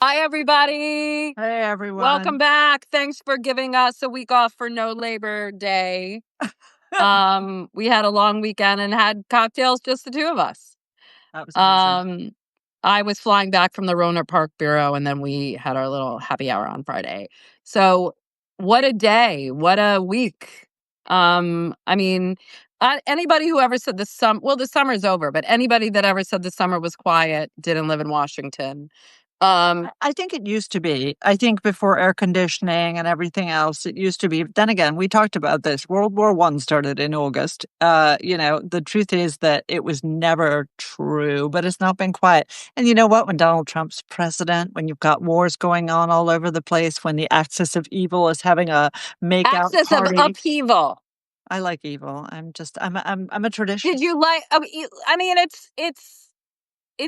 Hi, everybody. Hey, everyone. Welcome back. Thanks for giving us a week off for no Labor Day. We had a long weekend and had cocktails, just the two of us. That was amazing. I was flying back from the Roanoke Park Bureau, and then we had our little happy hour on Friday. So what a day. What a week. I mean, anybody who ever said the summer's over, but anybody that ever said the summer was quiet didn't live in Washington. I think it used to be. I think before air conditioning and everything else, it used to be. Then again, we talked about this. World War One started in August. The truth is that it was never true, but it's not been quiet. And you know what? When Donald Trump's president, when you've got wars going on all over the place, when the axis of evil is having a makeout Axis of party. upheaval. I like evil. I'm a tradition. Did you like? I mean, it's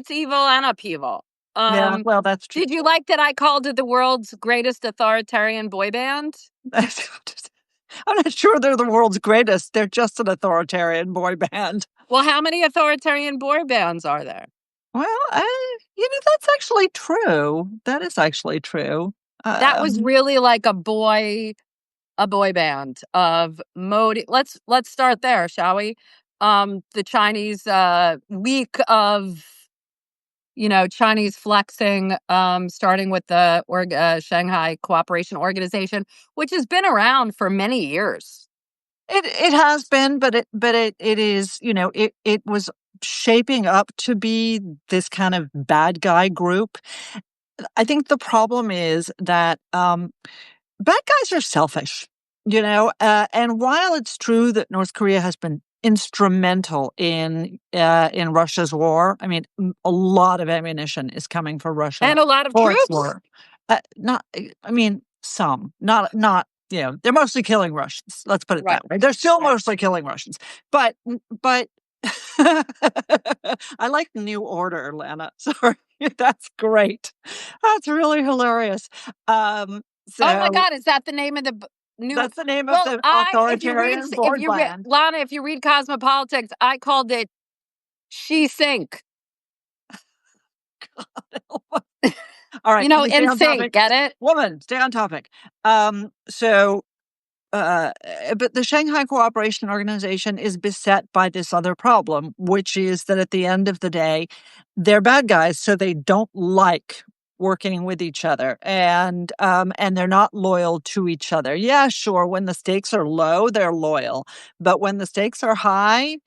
evil and upheaval. Yeah, well, that's true. Did you like that I called it the world's greatest authoritarian boy band? I'm not sure they're the world's greatest. They're just an authoritarian boy band. Well, how many authoritarian boy bands are there? Well, that's actually true. That is actually true. That was really like a boy band of Modi. Let's start there, shall we? The Chinese week of Chinese flexing, starting with the Shanghai Cooperation Organization, which has been around for many years. It has been, but it is, it was shaping up to be this kind of bad guy group. I think the problem is that bad guys are selfish, and while it's true that North Korea has been instrumental in Russia's war, I mean, a lot of ammunition is coming from Russia and a lot of for its troops. war. Some, not. They're mostly killing Russians. Let's put it that way. They're still mostly killing Russians, but I like the New Order, Lana. Sorry, that's great. That's really hilarious. Oh my God, is that the name of the new? That's the name of the authoritarian board band. Lana, if you read Cosmopolitics, I called it She Sink. All right, in sync. Get it, woman? Stay on topic. But the Shanghai Cooperation Organization is beset by this other problem, which is that at the end of the day, they're bad guys, so they don't like working with each other, and they're not loyal to each other. Yeah, sure, when the stakes are low, they're loyal, but when the stakes are high,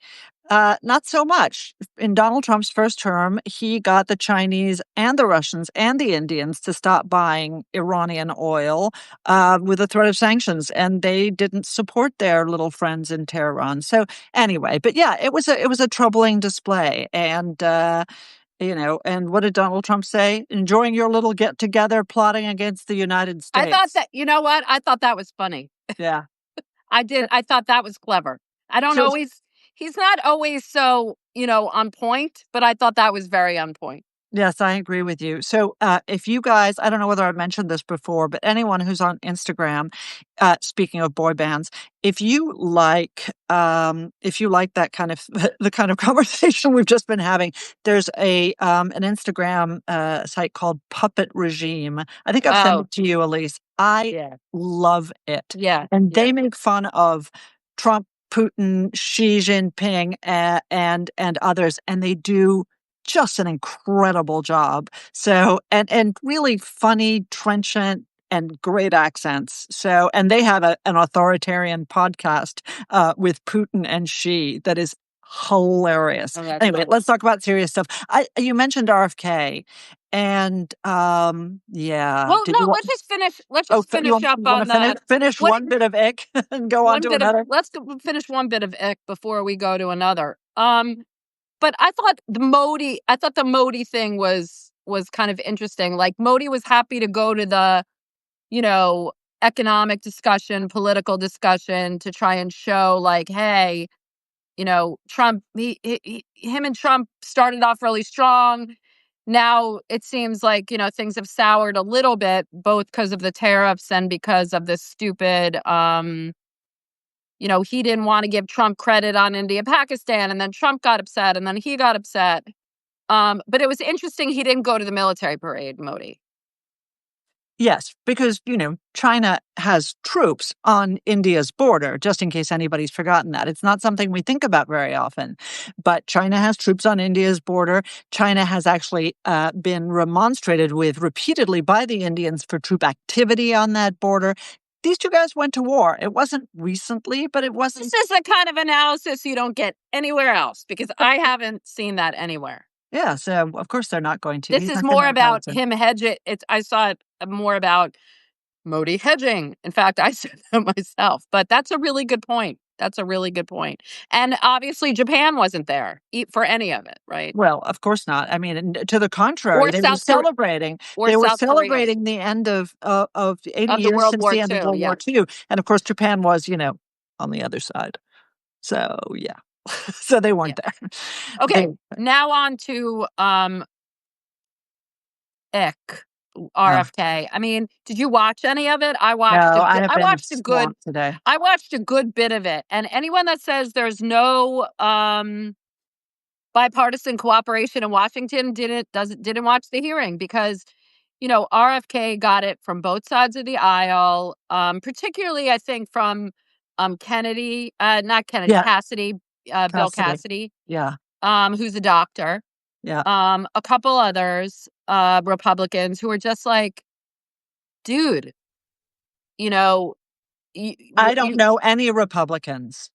not so much. In Donald Trump's first term, he got the Chinese and the Russians and the Indians to stop buying Iranian oil with the threat of sanctions, and they didn't support their little friends in Tehran. So anyway, but yeah, it was a troubling display, and and what did Donald Trump say? Enjoying your little get together, plotting against the United States. I thought that. You know what? I thought that was funny. Yeah, I did. I thought that was clever. I don't always. He's not always so, on point, but I thought that was very on point. Yes, I agree with you. So if you guys, I don't know whether I've mentioned this before, but anyone who's on Instagram, speaking of boy bands, if you like that kind of the kind of conversation we've just been having, there's an Instagram site called Puppet Regime. I think I've sent it to you, Elise. I love it. Yeah. And they make fun of Trump, Putin, Xi Jinping, and others, and they do just an incredible job. So, and really funny, trenchant, and great accents. So, and they have an authoritarian podcast with Putin and Xi that is hilarious. Anyway, let's talk about serious stuff. You mentioned RFK, and yeah. Well, no, let's just finish. Let's just finish up on that. Finish one bit of ick and go on to another. Let's finish one bit of ick before we go to another. But I thought the Modi thing was kind of interesting. Like Modi was happy to go to the, economic discussion, political discussion to try and show like, hey, Trump, him and Trump started off really strong. Now it seems like, things have soured a little bit, both because of the tariffs and because of this stupid, he didn't want to give Trump credit on India, Pakistan, and then Trump got upset, and then he got upset. But it was interesting he didn't go to the military parade, Modi. Yes, because, China has troops on India's border, just in case anybody's forgotten that. It's not something we think about very often, but China has troops on India's border. China has actually been remonstrated with repeatedly by the Indians for troop activity on that border. These two guys went to war. It wasn't recently, but it wasn't. This is the kind of analysis you don't get anywhere else because I haven't seen that anywhere. Yeah, so of course they're not going to. This He's is not going more to about acknowledge it. him hedging. I saw it more about Modi hedging. In fact, I said that myself, but that's a really good point. That's a really good point. And obviously, Japan wasn't there for any of it, right? Well, of course not. I mean, to the contrary, Or they were South Korea, celebrating. or They were South Korea celebrating the end of 80 of the years World since War the end of II. World Yeah. War II, and of course, Japan was, on the other side. So yeah, so they Yeah. weren't there. Okay. They, Now on to Ick, oh, RFK. I mean, did you watch any of it? no, I have I been watched a good swamped today. I watched a good bit of it. And anyone that says there's no bipartisan cooperation in Washington didn't watch the hearing because RFK got it from both sides of the aisle, particularly I think from Kennedy, not Kennedy, Yeah, Cassidy, Bill Cassidy. Cassidy, Yeah, who's a doctor, yeah. a couple others, Republicans who are just like, dude, you know, you, I don't you, know any Republicans.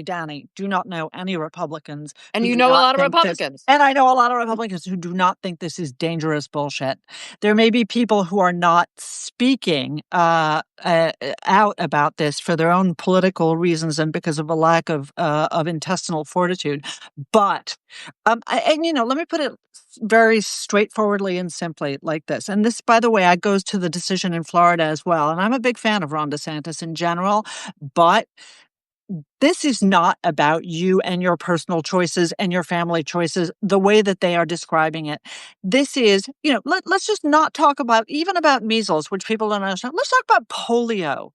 Danny, do not know any Republicans and who you do know a not lot of think this. Republicans. And I know a lot of Republicans who do not think this is dangerous bullshit. There may be people who are not speaking out about this for their own political reasons and because of a lack of intestinal fortitude. But let me put it very straightforwardly and simply like this. And this, by the way, goes to the decision in Florida as well. And I'm a big fan of Ron DeSantis in general, but this is not about you and your personal choices and your family choices the way that they are describing it. This is, let's just not talk even about measles, which people don't understand. Let's talk about polio,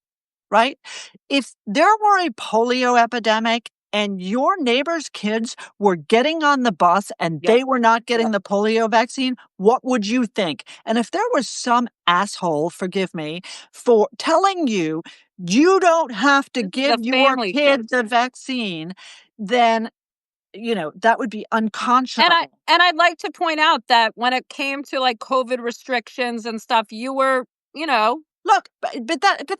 right? If there were a polio epidemic and your neighbor's kids were getting on the bus and Yep. they were not getting the polio vaccine, what would you think? And if there was some asshole, forgive me, for telling you you don't have to This is a give your family kid choice. the vaccine, then, that would be unconscionable. And I'd like to point out that when it came to like COVID restrictions and stuff, you were, Look, but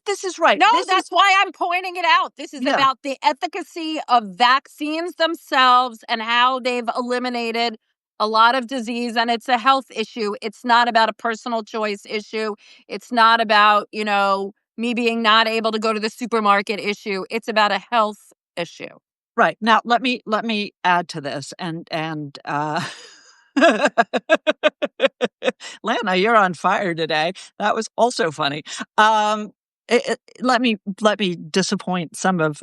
this is right. no, This is, that's why I'm pointing it out. This is yeah. about the efficacy of vaccines themselves and how they've eliminated a lot of disease. And it's a health issue. It's not about a personal choice issue. It's not about, me being not able to go to the supermarket issue. It's about a health issue. Right. Now let me add to this and Lana, you're on fire today. That was also funny. Let me disappoint some of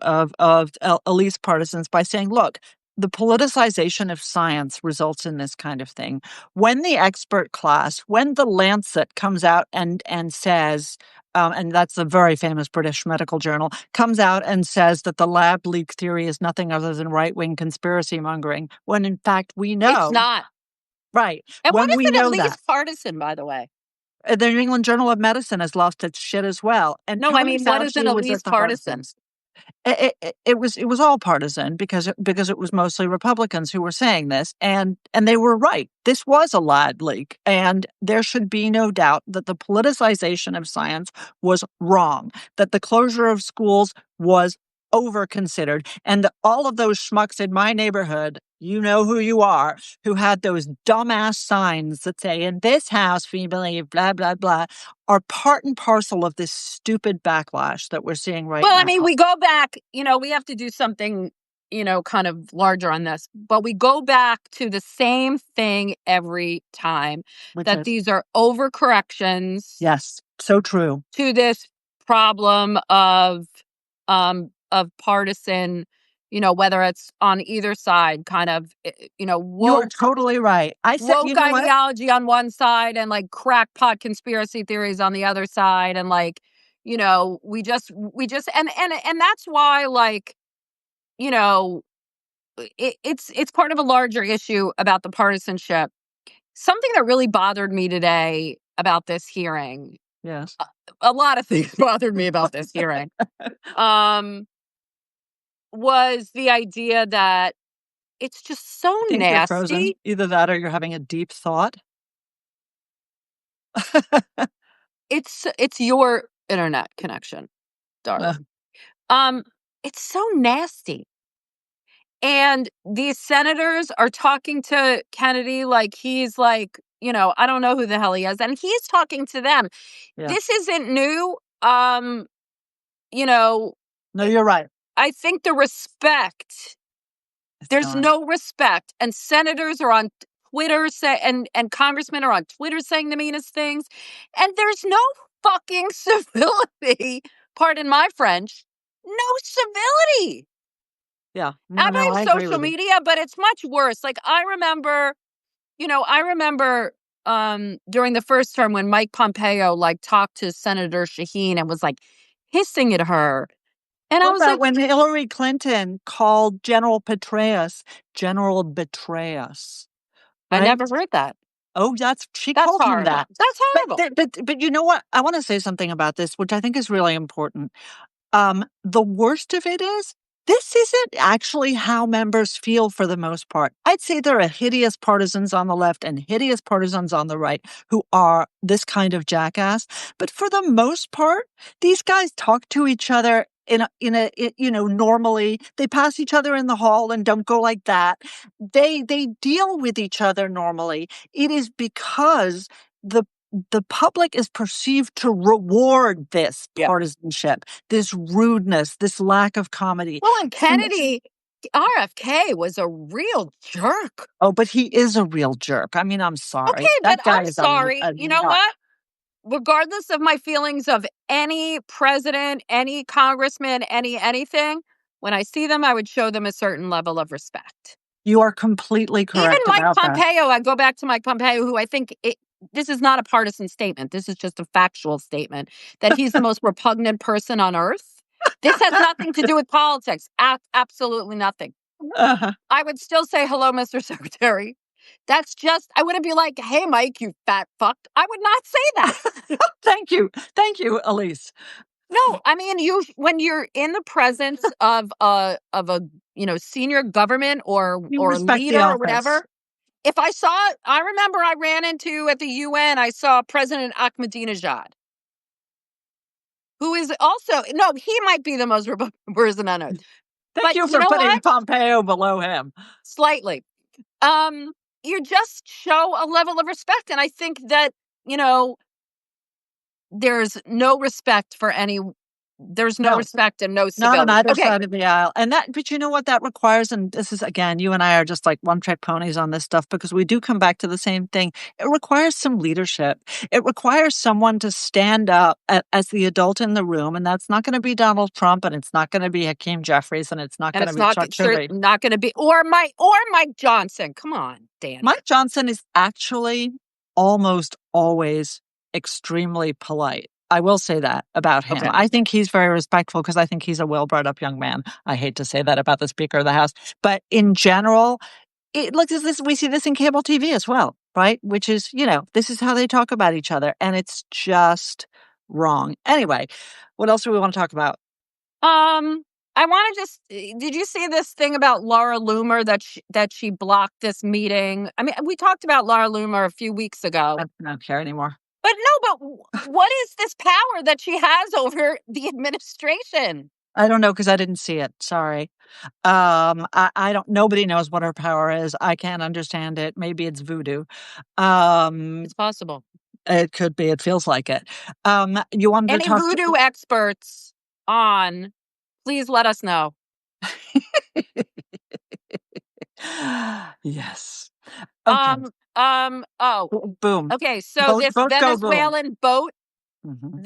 Elise partisans by saying, look, the politicization of science results in this kind of thing. When the expert class, when the Lancet comes out and says, and that's a very famous British medical journal, comes out and says that the lab leak theory is nothing other than right-wing conspiracy mongering, when in fact we It's know, not. right, And what when is we it at know that. least partisan, by the way? The New England Journal of Medicine has lost its shit as well. And No, I Tony mean, what is it Fauci at was at least the heart of partisan? things. It was all partisan because it was mostly Republicans who were saying this, and they were right. This was a lab leak, and there should be no doubt that the politicization of science was wrong, that the closure of schools was over-considered, and that all of those schmucks in my neighborhood, you know who you are, who had those dumbass signs that say, "In this house we believe blah, blah, blah," are part and parcel of this stupid backlash that we're seeing right Well, I now. mean, we go back, we have to do something, kind of larger on this, but we go back to the same thing every time Which that is, these are overcorrections yes, so true. to this problem of partisan, whether it's on either side, kind of, You are woke totally right. I said, you woke know what? ideology on one side and like crackpot conspiracy theories on the other side, and like we just and that's why, like, you know it's part of a larger issue about the partisanship. Something that really bothered me today about this hearing, Yes. a lot of things bothered me about this hearing, was the idea that it's just so I think you're frozen. nasty. Either that or you're having a deep thought. It's your internet connection, Uh, darling. It's so nasty. And these senators are talking to Kennedy like he's like, I don't know who the hell he is. And he's talking to them. yeah. This isn't new. You know, No, you're right. I think the respect, It's there's gone. no respect. And senators are on Twitter and congressmen are on Twitter saying the meanest things. And there's no fucking civility. Pardon my French. No civility. Yeah. No, I no, I blame agree social with you. media, but it's much worse. Like I remember during the first term when Mike Pompeo like talked to Senator Shaheen and was like hissing at her. And I What was about like, when Hillary Clinton called General Petraeus General Betrayus, I right? never heard that. Oh, she That's called him horrible. that. That's horrible. But you know what? I want to say something about this, which I think is really important. The worst of it is this isn't actually how members feel for the most part. I'd say there are hideous partisans on the left and hideous partisans on the right who are this kind of jackass. But for the most part, these guys talk to each other normally. They pass each other in the hall and don't go like that. They deal with each other normally. It is because the the public is perceived to reward this Yeah. partisanship, this rudeness, this lack of comedy. Well, and And Kennedy, RFK was a real jerk. oh, but he is a real jerk. I mean, I'm sorry. Okay, but That guy I'm is sorry. a You know nut. what? Regardless of my feelings of any president, any congressman, anything, when I see them, I would show them a certain level of respect. You are completely Even correct Mike about that. Pompeo, I go back to Mike Pompeo, who I think this is not a partisan statement. This is just a factual statement that he's the most repugnant person on earth. This has nothing to do with politics. Absolutely nothing. Uh-huh. I would still say, hello, Mr. Secretary. That's just, I wouldn't be like, hey, Mike, you fat fuck. I would not say that. Thank you. Thank you, Elise. No, I mean, when you're in the presence of a senior government or You respect the leader or office. whatever, I remember I ran into at the UN, I saw President Ahmadinejad, who is also, no, he might be the most Republican person on earth. Thank But you you for know putting what? Pompeo below him. Slightly. You just show a level of respect. And I think that, there's no respect for there's no No. respect and no Not on civility. either Okay. side of the aisle. But you know what that requires? And this is, again, you and I are just like one-trick ponies on this stuff because we do come back to the same thing. It requires some leadership. It requires someone to stand up as the adult in the room. And that's not going to be Donald Trump, and it's not going to be Hakeem Jeffries, and it's not And going to it's be not Chuck sure Schumer. not going to be or Mike Johnson. Come on, Dan. Mike Johnson is actually almost always extremely polite. I will say that about him. Okay. I think he's very respectful because I think he's a well-brought up young man. I hate to say that about the Speaker of the House, but in general, we see this in cable TV as well, right? Which is, this is how they talk about each other, and it's just wrong. Anyway, what else do we want to talk about? I want to did you see this thing about Laura Loomer that she blocked this meeting? I mean, we talked about Laura Loomer a few weeks ago. I don't care anymore. But no, but what is this power that she has over the administration? I don't know because I didn't see it. Sorry. I don't. Nobody knows what her power is. I can't understand it. Maybe it's voodoo. It's possible. It could be. It feels like it. You wanted Any to talk voodoo experts on? Please let us know. Yes. Okay. Oh. Boom. Okay, so this Boat go boom. Venezuelan boat Mhm.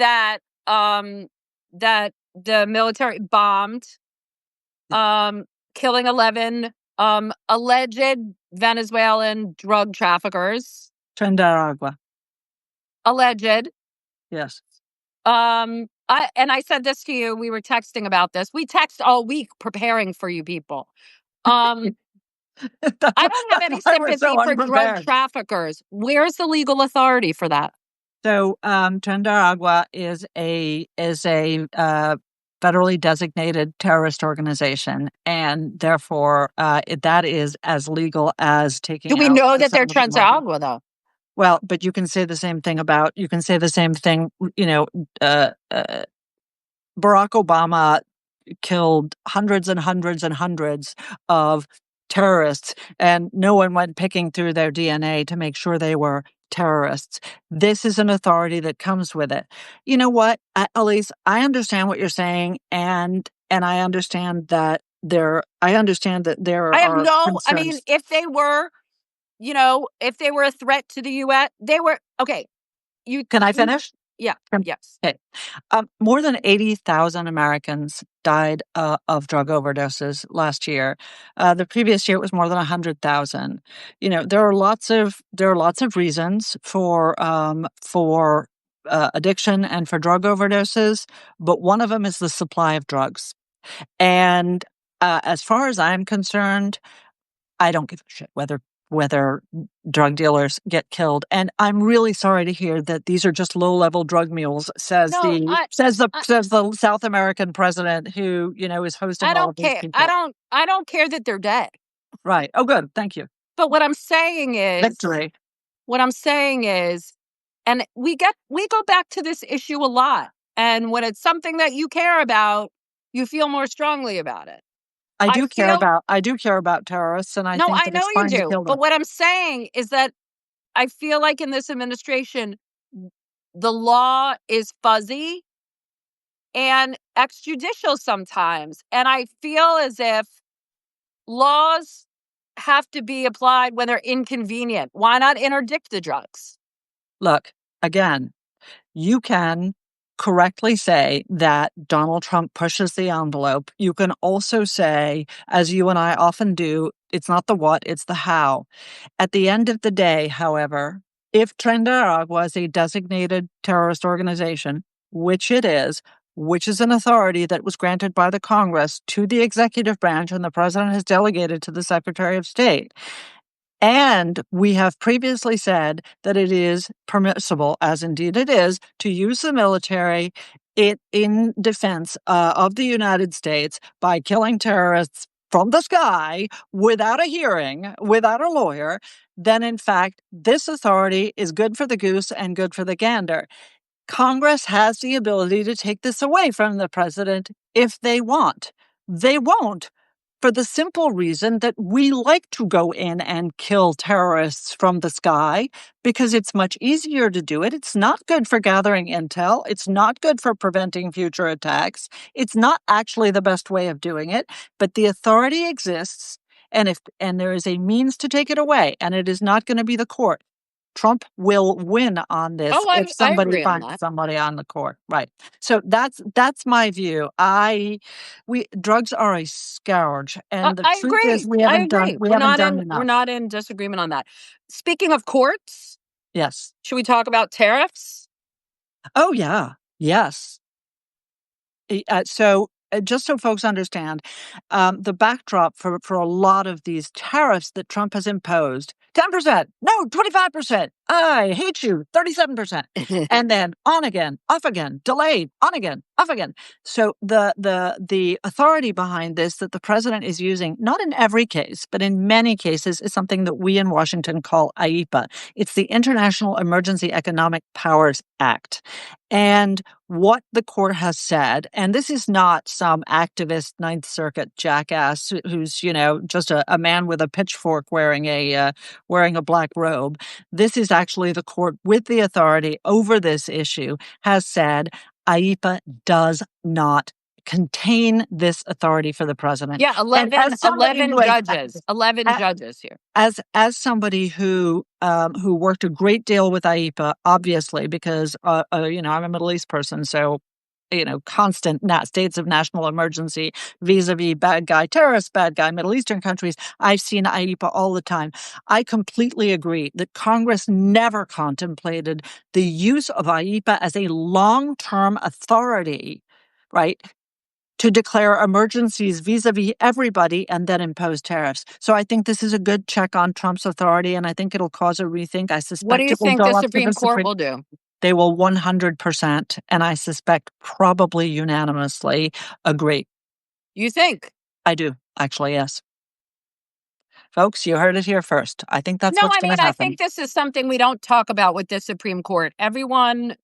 that the military bombed, killing 11 alleged Venezuelan drug traffickers. Trinidad. Alleged. Yes. I said this to you. We were texting about this. We text all week preparing for you people. I don't have any That's why we're sympathy so for drug unprepared. traffickers. Where's the legal authority for that? So, Tren de Aragua is a federally designated terrorist organization, and therefore, that is as legal as Do taking we out know the that they're Osama bin Laden. Transagua, though? Well, but you can say the same thing about uh, uh, Barack Obama killed hundreds and hundreds and hundreds of terrorists, and no one went picking through their DNA to make sure they were terrorists. This is an authority that comes with it. You know what, Elise, I understand what you're saying, and I understand that there I have are no, I mean, concerns. if they were, if they were a threat to the US, they were, okay, Can I finish? yeah, Can- yes. Okay. More than 80,000 Americans died of drug overdoses last year. The previous year it was more than 100,000. There are lots of reasons for addiction and for drug overdoses, but one of them is the supply of drugs. And as far as I'm concerned, I don't give a shit whether drug dealers get killed. And I'm really sorry to hear that these are just low-level drug mules, says No, the I South American president who, is hosting I all of don't these care. I people. don't I don't care that they're dead. Right. Oh, good. Thank you. But Victory. what I'm saying is, and we go back to this issue a lot. And when it's something that you care about, you feel more strongly about it. I feel I do care about terrorists, and I No, think I that know it's you fine to do. kill But them. what I'm saying is that I feel like in this administration, the law is fuzzy and extrajudicial sometimes. And I feel as if laws have to be applied when they're inconvenient. Why not interdict the drugs? Look, again, you can correctly say that Donald Trump pushes the envelope. You can also say, as you and I often do, it's not the what, it's the how. At the end of the day, however, if Tren de Aragua is a designated terrorist organization, which it is, which is an authority that was granted by the Congress to the executive branch and the president has delegated to the Secretary of State, and we have previously said that it is permissible, as indeed it is, to use the military in defense of the United States by killing terrorists from the sky without a hearing, without a lawyer. Then, in fact, this authority is good for the goose and good for the gander. Congress has the ability to take this away from the president if they want. They won't, for the simple reason that we like to go in and kill terrorists from the sky because it's much easier to do it. It's not good for gathering intel. It's not good for preventing future attacks. It's not actually the best way of doing it, but the authority exists. And there is a means to take it away, and it is not going to be the court. Trump will win on this Oh, if I somebody agree on finds that. somebody on the court. Right. So that's my view. We drugs are a scourge, and the I truth is agree. I agree. we haven't done We're enough. not in disagreement on that. Speaking of courts, Yes. should we talk about tariffs? Oh yeah. Yes. Just so folks understand, the backdrop for a lot of these tariffs that Trump has imposed, 10%, no, 25%, I hate you, 37%, and then on again, off again, delayed, on again, off again. So the authority behind this that the president is using, not in every case, but in many cases, is something that we in Washington call IEPA. It's the International Emergency Economic Powers Act. And what the court has said, and this is not some activist Ninth Circuit jackass who's, just a man with a pitchfork wearing a black robe. This is actually the court with the authority over this issue has said IEPA does not contain this authority for the president. Yeah, And as somebody 11 who has judges. 11 judges here. as somebody who worked a great deal with IEPA, obviously, because I'm a Middle East person, so constant states of national emergency vis-a-vis bad guy terrorists, bad guy Middle Eastern countries. I've seen IEPA all the time. I completely agree that Congress never contemplated the use of IEPA as a long-term authority, right, to declare emergencies vis-a-vis everybody and then impose tariffs. So I think this is a good check on Trump's authority, and I think it'll cause a rethink. I What do suspect you it will think the go up to the Supreme Court Supreme. will do? They will 100%, and I suspect probably unanimously, agree. You think? I do, actually, yes. Folks, you heard it here first. I think that's No, what's I mean, gonna I happen. think this is something we don't talk about with the Supreme Court. Everyone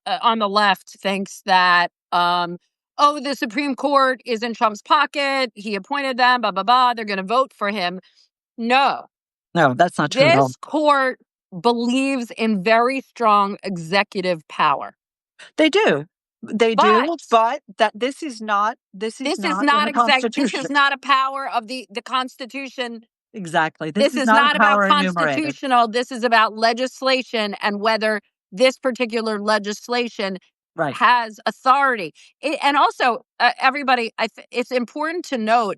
on the left thinks that, oh, the Supreme Court is in Trump's pocket. He appointed them, blah, blah, blah. They're going to vote for him. No, No, that's not true at all. this court believes in very strong executive power. They do. They But do, but that this is not in the this Constitution. is not a power of the Constitution. Exactly. This This is is not a not about power enumerated. constitutional, this is about legislation and whether this particular legislation Right. has authority. And also, everybody, it's important to note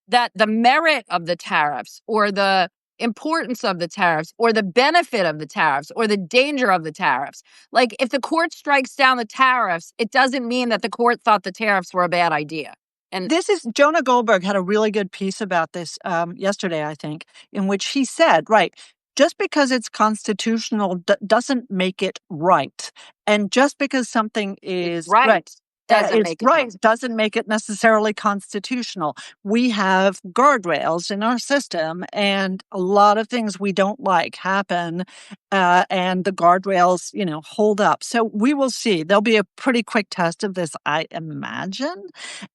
that the merit of the tariffs, or the importance of the tariffs, or the benefit of the tariffs, or the danger of the tariffs, like, if the court strikes down the tariffs, it doesn't mean that the court thought the tariffs were a bad idea. And This is Jonah Goldberg had a really good piece about this yesterday, I think, in which he said, right, just because it's constitutional doesn't make it right. And just because something it's is right doesn't it's make it right constitutional. doesn't make it necessarily constitutional. We have guardrails in our system, and a lot of things we don't like happen, and the guardrails, hold up. So we will see. There'll be a pretty quick test of this, I imagine.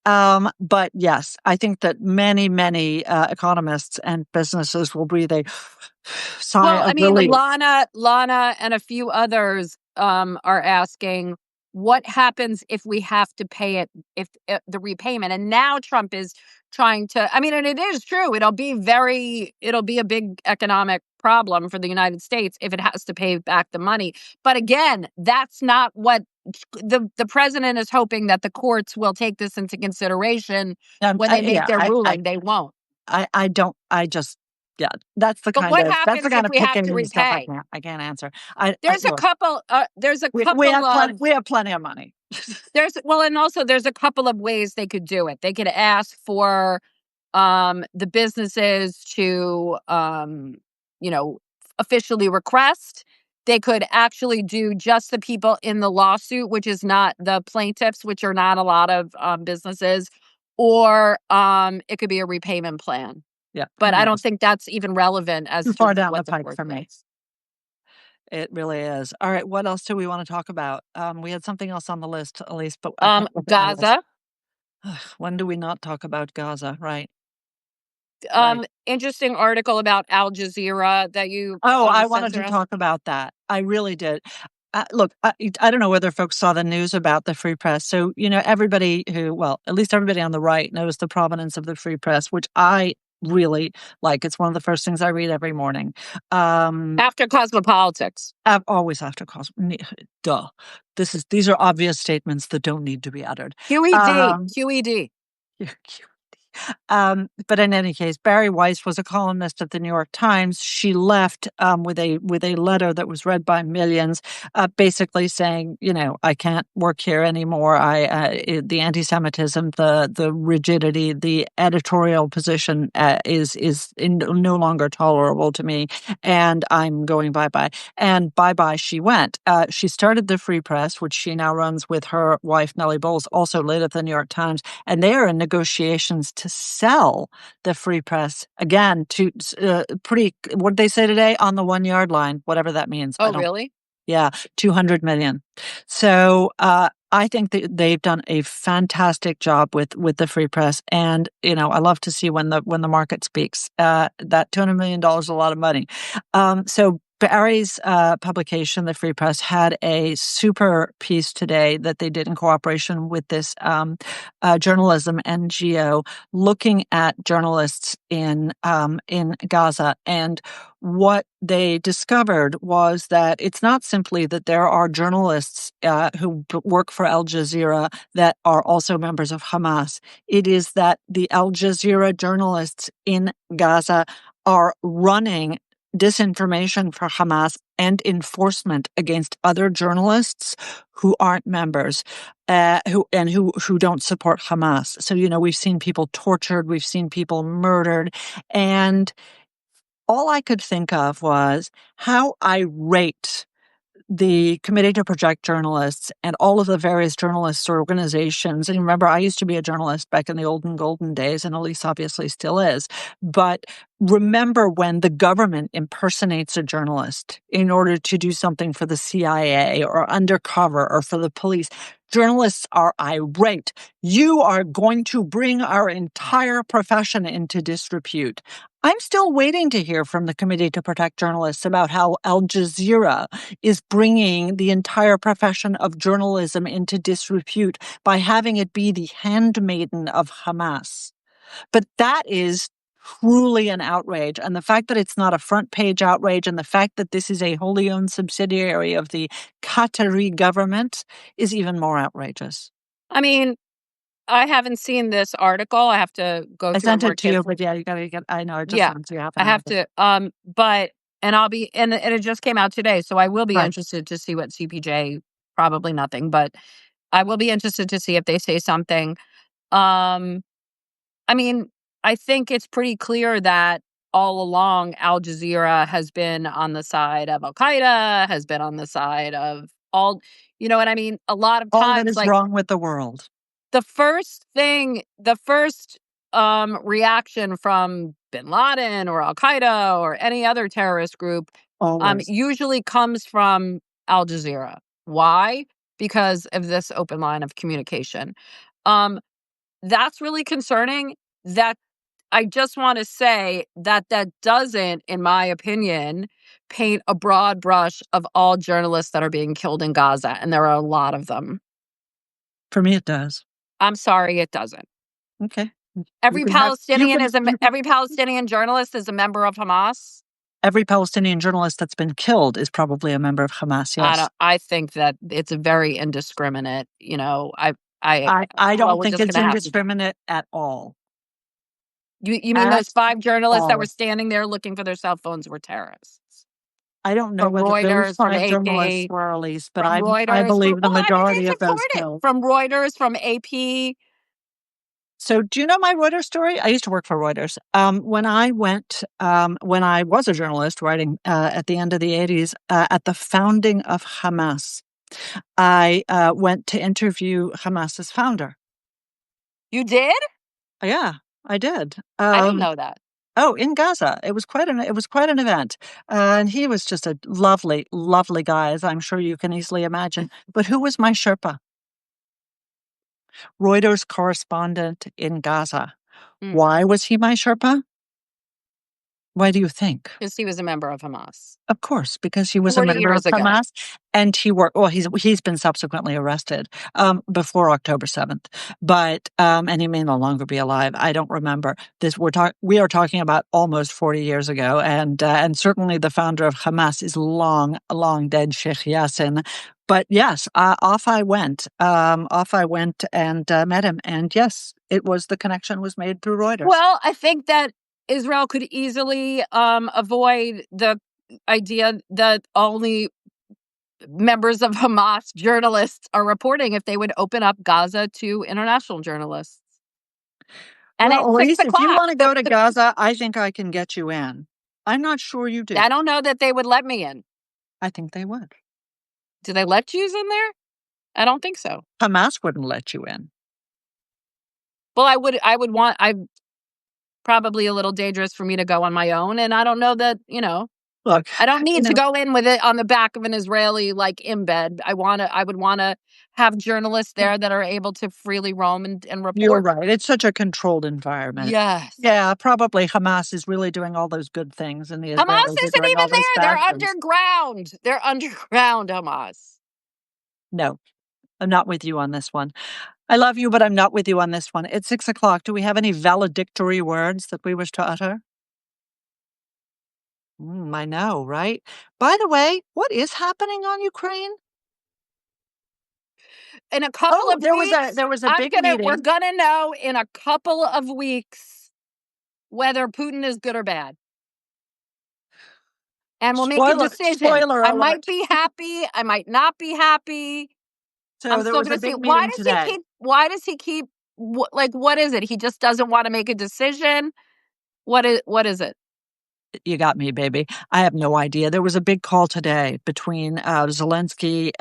But yes, I think that many, many economists and businesses will breathe a sigh Well, I of mean, relief. Lana and a few others are asking what happens if we have to pay it, if the repayment. And now Trump is trying to, I mean, and it is true, it'll be a big economic problem for the United States if it has to pay back the money. But again, that's not what the president is hoping, that the courts will take this into consideration when they make Yeah, their ruling. They won't. I don't, I just, yeah, that's the But kind what of, happens if we have to picking stuff repay? I can't answer. Look, There's a we couple of we have plenty of money. and also there's a couple of ways they could do it. They could ask for the businesses to you know, officially request. They could actually do just the people in the lawsuit, which is not the plaintiffs, which are not a lot of businesses, or it could be a repayment plan. Yeah, But who I don't knows? think that's even relevant Too as to far down the what the pike court for me. thinks. It really is. All right, what else do we want to talk about? We had something else on the list, Elise, but I can't look at my list. Gaza. When do we not talk about Gaza? Right. Right. Interesting article about Al Jazeera that you Oh, I sent wanted to around. talk about that. I really did. Look, I don't know whether folks saw the news about the free press. So, everybody at least everybody on the right knows the provenance of the free press, which I really like. It's one of the first things I read every morning. After Cosmopolitics. I've always have to cause, duh. These are obvious statements that don't need to be uttered. QED. Um, QED. but in any case, Barry Weiss was a columnist at the New York Times. She left with a letter that was read by millions, basically saying, I can't work here anymore. The anti-Semitism, the rigidity, the editorial position is no longer tolerable to me, and I'm going bye-bye. And bye-bye she went. She started the Free Press, which she now runs with her wife Nellie Bowles, also late at the New York Times, and they are in negotiations to sell the Free Press again to what did they say today, on the 1 yard line, whatever that means. Oh, really? Yeah, 200 million. So I think that they've done a fantastic job with the Free Press, and I love to see when the market speaks. That $200 million is a lot of money. So Barry's publication, The Free Press, had a super piece today that they did in cooperation with this journalism NGO, looking at journalists in Gaza. And what they discovered was that it's not simply that there are journalists who work for Al Jazeera that are also members of Hamas. It is that the Al Jazeera journalists in Gaza are running disinformation for Hamas and enforcement against other journalists who aren't members, who don't support Hamas. So we've seen people tortured, we've seen people murdered, and all I could think of was how irate the Committee to Protect Journalists and all of the various journalists organizations. And remember, I used to be a journalist back in the olden golden days, and Elise obviously still is. But remember when the government impersonates a journalist in order to do something for the CIA or undercover or for the police. Journalists are irate. You are going to bring our entire profession into disrepute. I'm still waiting to hear from the Committee to Protect Journalists about how Al Jazeera is bringing the entire profession of journalism into disrepute by having it be the handmaiden of Hamas. But that is truly an outrage. And the fact that it's not a front page outrage and the fact that this is a wholly owned subsidiary of the Qatari government is even more outrageous. I mean, I haven't seen this article. I have to go I through it sent more it to you, carefully. but yeah, you gotta get, I know, I just Yeah, sent it to you half I an hour have ago. to, but and I'll be and it just came out today, so I will be Right. interested to see what CPJ probably nothing, but I will be interested to see if they say something. Um, I mean, I think it's pretty clear that all along Al Jazeera has been on the side of Al Qaeda, has been on the side of all, you know what I mean? A lot of All that times, is like wrong with the world. the first reaction from bin Laden or Al Qaeda or any other terrorist group Always. usually comes from Al Jazeera. Why? Because of this open line of communication. Um, that's really concerning. That I just want to say that that doesn't, in my opinion, paint a broad brush of all journalists that are being killed in Gaza, and there are a lot of them. For me, it does. I'm sorry, it doesn't. Okay. You Every can have, you Palestinian can, is a you can, every Palestinian journalist is a member of Hamas. every Palestinian journalist that's been killed is probably a member of Hamas. I Yes. don't. I think that it's a very indiscriminate. You know, I. I Well, don't we're think just it's gonna have to. indiscriminate at all. You mean At those 5 journalists that were all. standing there looking for their cell phones were terrorists? I don't know From whether those Reuters, from 5 journalists AP, were released, but from I Reuters, from believe the well, I mean, majority they of those support it. killed. From Reuters, from AP. So do you know my Reuters story? I used to work for Reuters. When I was a journalist writing at the end of the 80s, at the founding of Hamas, I went to interview Hamas's founder. You did? Yeah, I did. I didn't know that. Oh, in Gaza. It was quite an event. And he was just a lovely, lovely guy, as I'm sure you can easily imagine. But who was my Sherpa? Reuters correspondent in Gaza. Mm. Why was he my Sherpa? Why do you think? Because he was a member of Hamas Of course, because he was a 40 member of years ago. Hamas and he worked, well, he's been subsequently arrested, before October 7th, but, and he may no longer be alive. I don't remember this. We are talking about almost 40 years ago. And certainly the founder of Hamas is long, long dead, Sheikh Yassin. But yes, off I went and met him. And yes, the connection was made through Reuters. Well, I think that Israel could easily avoid the idea that only members of Hamas journalists are reporting if they would open up Gaza to international journalists. And Well, at six Elise, if you o'clock, want to go to Gaza, I think I can get you in. I'm not sure you do. I don't know that they would let me in. I think they would. Do they let Jews in there? I don't think so. Hamas wouldn't let you in. Well, I'm probably a little dangerous for me to go on my own. And I don't know that, Look, I don't you need to know, go in with it on the back of an Israeli like embed. I would want to have journalists there that are able to freely roam and you're report. right. It's such a controlled environment. Yes. Yeah, probably Hamas is really doing all those good things, and the Hamas Israelis are isn't doing even all those there. They're bad things. underground. They're underground, Hamas. No, I'm not with you on this one. I love you, but I'm not with you on this one. It's 6 o'clock. Do we have any valedictory words that we wish to utter? I know, right? By the way, what is happening on Ukraine? In a couple Oh, of weeks, there was a big meeting. we're gonna know in a couple of weeks whether Putin is good or bad. And we'll make a decision. Spoiler I alert. might be happy. I might not be happy. So I'm there still was going a to see. big meeting today. Why does he keep, like, what is it? He just doesn't want to make a decision. What is it? You got me, baby. I have no idea. There was a big call today between Zelensky,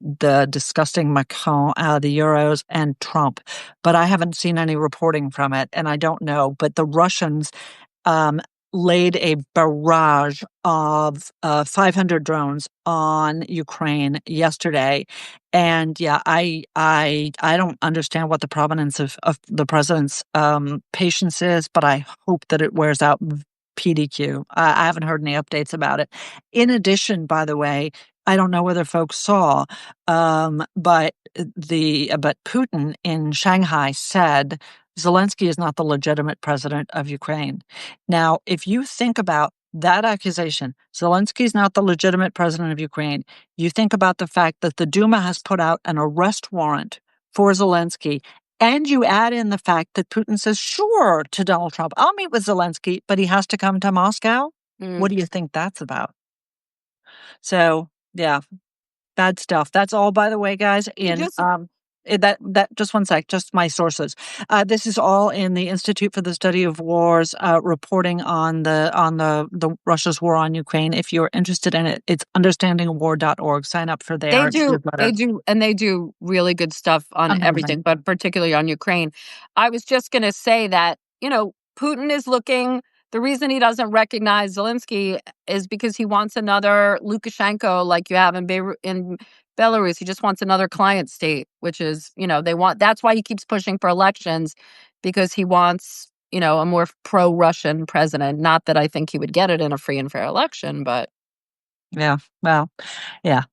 the disgusting Macron out of the Euros, and Trump, but I haven't seen any reporting from it, and I don't know. But the Russians um, laid a barrage of 500 drones on Ukraine yesterday, and yeah, I don't understand what the provenance of the president's patience is, but I hope that it wears out PDQ. I haven't heard any updates about it. In addition, by the way, I don't know whether folks saw, but Putin in Shanghai said Zelensky is not the legitimate president of Ukraine. Now, if you think about that accusation, Zelensky is not the legitimate president of Ukraine. You think about the fact that the Duma has put out an arrest warrant for Zelensky, and you add in the fact that Putin says, sure, to Donald Trump, I'll meet with Zelensky, but he has to come to Moscow. What Mm. do you think that's about? So, yeah, bad stuff. That's all, by the way, guys, You in just that just one sec, just my sources. This is all in the Institute for the Study of Wars reporting on the Russia's war on Ukraine. If you're interested in it, it's understandingwar.org. Sign up for They their do, newsletter. they do, and they do really good stuff on Amazing. everything, but particularly on Ukraine. I was just going to say that, Putin is looking, the reason he doesn't recognize Zelensky is because he wants another Lukashenko like you have in Belarus. He just wants another client state, which is, that's why he keeps pushing for elections, because he wants, a more pro-Russian president. Not that I think he would get it in a free and fair election, but Yeah. Well, yeah.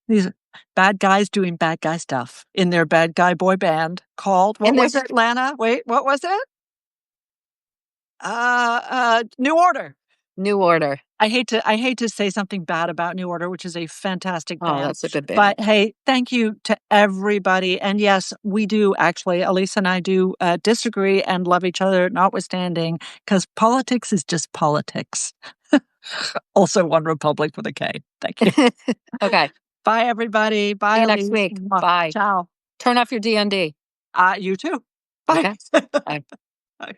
These are bad guys doing bad guy stuff in their bad guy boy band called, what and was there's it, Lana? Wait, what was it? New Order. New Order. I hate to say something bad about New Order, which is a fantastic Oh, band. that's a good band. But hey, thank you to everybody. And yes, we do actually, Elisa and I do disagree and love each other, notwithstanding, because politics is just politics. Also, One Republic with a K. Thank you. Okay. Bye, everybody. See Bye, you next Elise. week. Mwah. Bye. Ciao. Turn off your DND. You too. Bye. Okay. Bye. Bye.